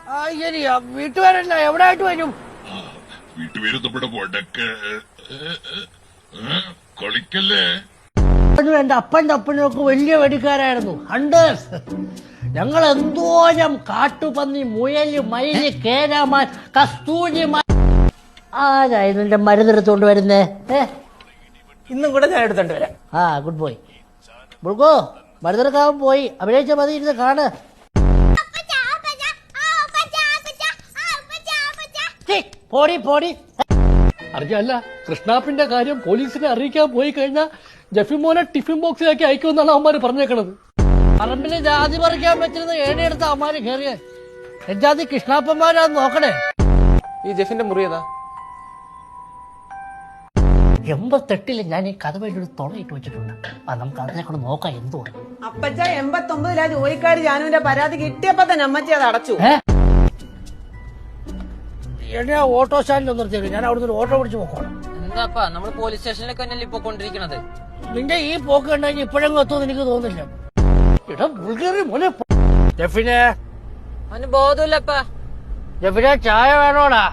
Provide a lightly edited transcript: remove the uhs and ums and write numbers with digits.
ശരിയാ, വീട്ടുപേരല്ല എവിടെ ആയിട്ട് വരും? വീട്ടുപേര് നമ്മുടെ വടക്ക് കളിക്കല്ലേ. എന്റെ അപ്പന്റെ അപ്പനൊക്കെ വലിയ വെടിക്കാരായിരുന്നു. ഹണ്ടേഴ്സ്. ഞങ്ങൾ എന്തോരം കാട്ടുപന്നി, മുയല്, മയില്, കേരാമാൻ, കസ്തൂരിമാൻ. ആരായിരുന്നു എന്റെ മരുന്നെടുത്തോണ്ട് വരുന്നേ? ഇന്നും കൂടെ ഞാൻ എടുത്തോണ്ട് വരാം. Good boy. ബുൾഗോ മരുന്നെടുക്കാൻ പോയി. അഭിനയിച്ച മതി, ഇരുന്ന് കാണ്. പോടി പോടി. അറിയാല്ല, കൃഷ്ണാപ്പിന്റെ കാര്യം പോലീസിനെ അറിയിക്കാൻ പോയി കഴിഞ്ഞാൽ ജഫിമോനെ ടിഫിൻ ബോക്സിലാക്കി അയക്കുമെന്നാണ് അവന്മാര് പറഞ്ഞേക്കണത്. പറമ്പില് ജാതി പറിക്കാൻ പറ്റുന്ന ഏണിയെടുത്ത അമ്മാര് കയറിയ ജാതി കൃഷ്ണാപ്പന്മാരാന്ന് നോക്കണേ. ഈ ജെഫിന്റെ മുറി ഏതാ? 88 ഞാൻ ഈ കഥ വേണ്ടി ഒരു തുണയിട്ട് വെച്ചിട്ടുണ്ട്. നമുക്ക് അതിനെ കൊണ്ട് നോക്കാം എന്തുകൊണ്ട്. അപ്പച്ച 89 ആ ജോലിക്കാരി ജാനുവിന്റെ പരാതി കിട്ടിയപ്പോ തന്നെ അമ്മച്ചി അത് അടച്ചു. എന്നെ ഓട്ടോ സ്റ്റാൻഡിൽ നിർത്തിയത്. ഞാൻ അവിടുന്ന് ഒരു ഓട്ടോ പിടിച്ച് പോക്കോളാം. എന്താപ്പാ, നമ്മള് പോലീസ് സ്റ്റേഷനിലേക്ക് തന്നെയല്ലേ ഇപ്പൊ കൊണ്ടിരിക്കണത്? നിന്റെ ഈ പോക്ക് കണ്ടെങ്കിൽ ഇപ്പോഴെങ്കിലും എത്തുമെന്ന് എനിക്ക് തോന്നുന്നില്ല. ഇടാ ബുൾഗേറി മോനെ. ജെഫിനെ അവന് ബോധമില്ലപ്പാ. ജെഫിനെ ചായ വേണോടാ?